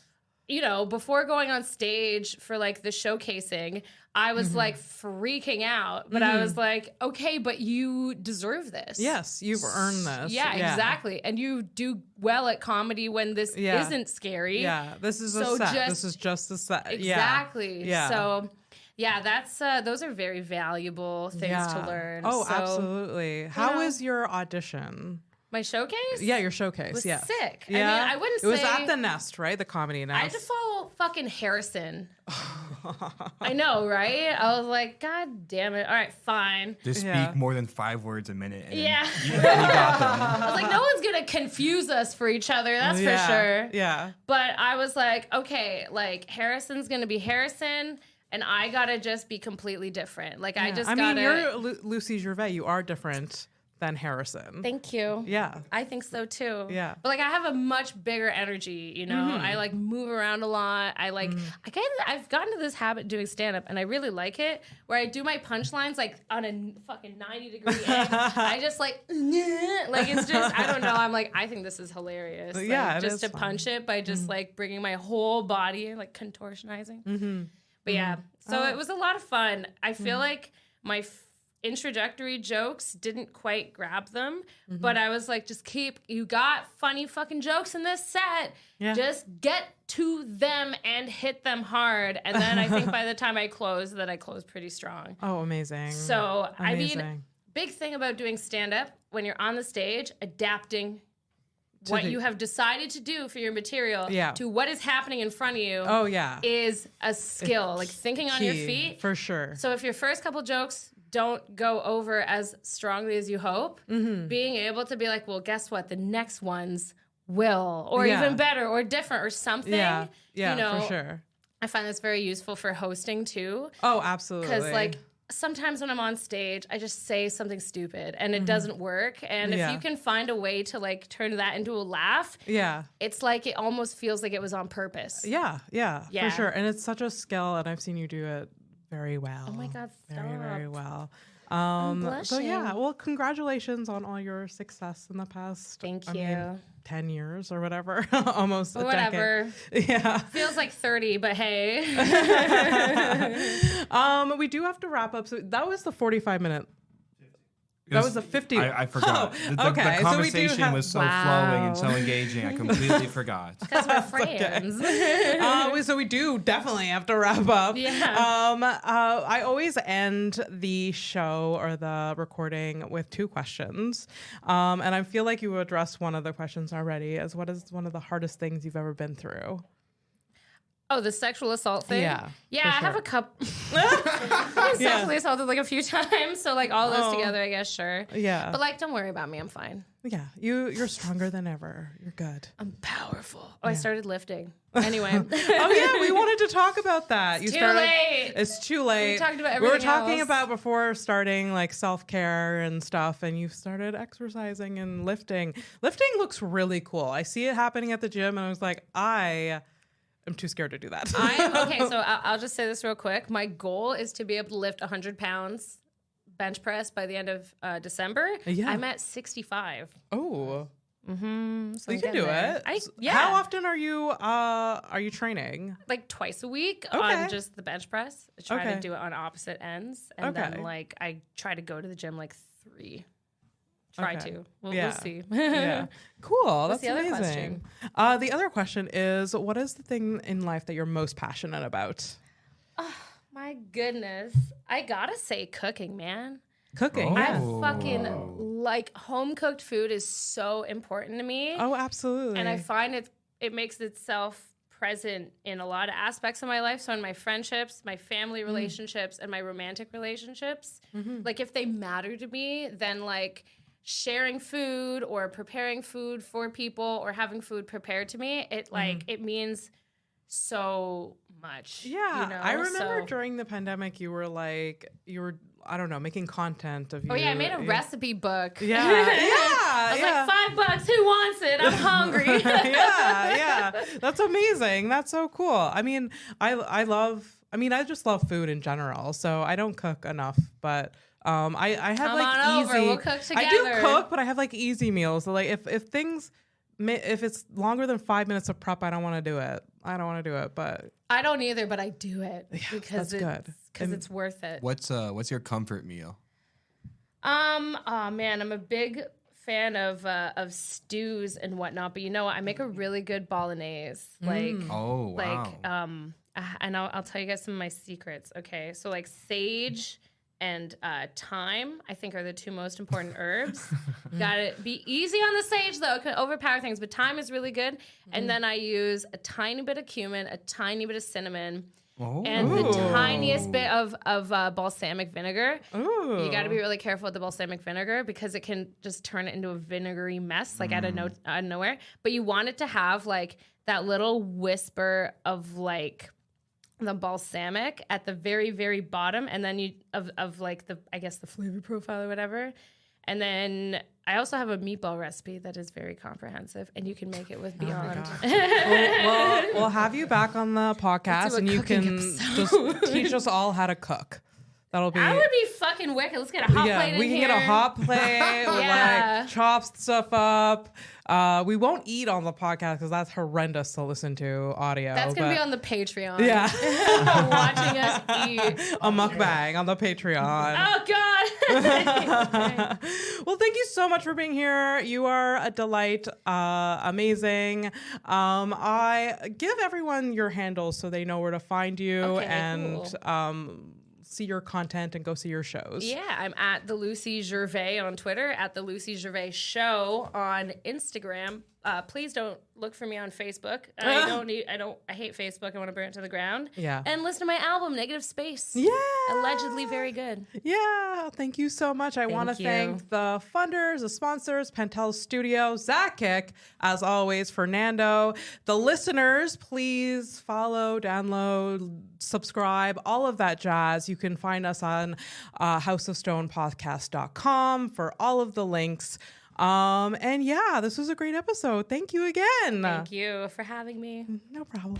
You know, before going on stage for like the showcasing, I was like freaking out, but I was like, okay, but you deserve this. Yes, you've earned this. Yeah, exactly. And you do well at comedy when this isn't scary. Yeah, this is a set. This is just a set. Exactly. Yeah. So, yeah, that's those are very valuable things to learn. Oh, absolutely. How was your audition? My showcase? Yeah, your showcase. Was sick. Yeah. I mean, I wouldn't say... It was at the Nest, right? The Comedy Nest. I had to follow fucking Harrison. I know, right? I was like, God damn it. All right, fine. Just speak more than 5 words a minute. And Yeah. You got them. I was like, no one's going to confuse us for each other. That's for sure. Yeah. But I was like, okay, like Harrison's going to be Harrison. And I got to just be completely different. Like, I just got to... I mean, you're Lucy Gervais. You are different than Harrison. Thank you. Yeah. I think so, too. Yeah. But, like, I have a much bigger energy, you know? I, like, move around a lot. I, like... I've gotten to this habit doing stand-up, and I really like it, where I do my punchlines, like, on a fucking 90-degree angle. I just, like... Like, it's just... I don't know. I'm like, I think this is hilarious. Like, yeah, it just is to fun. punch it by just, like, bringing my whole body, like, contortionizing. But yeah, so it was a lot of fun. I feel like my introductory jokes didn't quite grab them, but I was like, you got funny fucking jokes in this set. Yeah. Just get to them and hit them hard. And then I think by the time I closed, I closed pretty strong. Oh, amazing. So, I Amazing. mean, big thing about doing stand-up, when you're on the stage, adapting what you have decided to do for your material to what is happening in front of you is a skill, like thinking on your feet. For sure. So if your first couple jokes don't go over as strongly as you hope, being able to be like, well, guess what? The next ones will, or even better, or different, or something. Yeah, you know, for sure. I find this very useful for hosting too. Oh, absolutely. Because like, sometimes when I'm on stage, I just say something stupid and it doesn't work. And if you can find a way to like turn that into a laugh, it's like it almost feels like it was on purpose. Yeah, for sure. And it's such a skill, and I've seen you do it very well. Oh my God, stop. Very, very well. I'm So blushing. yeah, well, congratulations on all your success in the past. Thank I you. mean, 10 years or whatever, almost a Whatever. decade. Yeah. Feels like 30, but hey. We do have to wrap up. So that was the 45-minute. That was the 50. I forgot. Oh, The so we do conversation have- was so flowing and so engaging. I completely forgot. Because we're friends. So we do definitely have to wrap up. Yeah. I always end the show or the recording with 2 questions. And I feel like you addressed one of the questions already, as what is one of the hardest things you've ever been through? Oh, the sexual assault thing? Yeah, Yeah, for I have sure. a couple. I've been sexually assaulted like a few times. So like all those together, I guess, sure. Yeah. But like, don't worry about me. I'm fine. Yeah. You're stronger than ever. You're good. I'm powerful. Oh, I started lifting. Anyway. Oh yeah, we wanted to talk about that. Too late. It's too late. We talked about We were everything talking else. about before starting like self-care and stuff, and you started exercising and lifting. Lifting looks really cool. I see it happening at the gym, and I was like, I'm too scared to do that. Okay, so I'll just say this real quick. My goal is to be able to lift 100 pounds bench press by the end of December. Yeah. I'm at 65. Oh. So So I'm you can getting do there. it. Yeah. How often are you training? Like twice a week Okay. on just the bench press. I try Okay. to do it on opposite ends. And Okay. then like I try to go to the gym like 3. Try Okay. to. We'll Yeah. see. Yeah. Cool. What's That's the other amazing. The other question is, what is the thing in life that you're most passionate about? My goodness. I gotta say cooking, man. Cooking. Oh. Yeah. I fucking like home cooked food is so important to me. Oh, absolutely. And I find it makes itself present in a lot of aspects of my life. So in my friendships, my family relationships, and my romantic relationships, like if they matter to me, then like sharing food or preparing food for people or having food prepared to me, it like it means so much. Yeah, you know? I remember So- during the pandemic, you were I don't know, making content of you. Oh yeah, I made a recipe book. Yeah, I was like, $5, who wants it? I'm hungry. yeah. That's amazing. That's so cool. I mean, I just love food in general. So I don't cook enough, but I have Come like on easy. over, we'll cook I do together. cook, but I have like easy meals. So like if it's longer than 5 minutes of prep, I don't want to do it. But I don't either, but I do it because that's good. Because it's worth it. What's your comfort meal? Oh man, I'm a big fan of stews and whatnot, but you know what? I make a really good bolognese. Like, Oh, wow. like, and I'll tell you guys some of my secrets. Okay, so like sage and thyme, I think, are the 2 most important herbs. Gotta be easy on the sage though, it can overpower things, but thyme is really good. And then I use a tiny bit of cumin, a tiny bit of cinnamon. and the tiniest bit of balsamic vinegar. Ooh. You got to be really careful with the balsamic vinegar because it can just turn it into a vinegary mess, like out of nowhere. But you want it to have like that little whisper of like the balsamic at the very, very bottom, and then of like the flavor profile or whatever. And then I also have a meatball recipe that is very comprehensive, and you can make it with Beyond. We'll have you back on the podcast, and you can just teach us all how to cook. That'll be. That would be fucking wicked. Let's get a hot plate in here. We can get a hot plate. Like chop stuff up. We won't eat on the podcast because that's horrendous to listen to audio. That's gonna be on the Patreon. Yeah, watching us eat a mukbang on the Patreon. Oh God. Well, thank you so much for being here. You are a delight. Amazing. I give everyone your handles so they know where to find you see your content and go see your shows. Yeah, I'm at the Lucy Gervais on Twitter, at the Lucy Gervais Show on Instagram. Please don't look for me on Facebook. I hate Facebook. I want to burn it to the ground. Yeah. And listen to my album, Negative Space. Yeah. Allegedly very good. Yeah. Thank you so much. I want to thank the funders, the sponsors, Pentel Studio, Zach Kick, as always, Fernando. The listeners, please follow, download, subscribe, all of that jazz. You can find us on houseofstonepodcast.com for all of the links. And yeah, this was a great episode. Thank you again. Thank you for having me. No problem.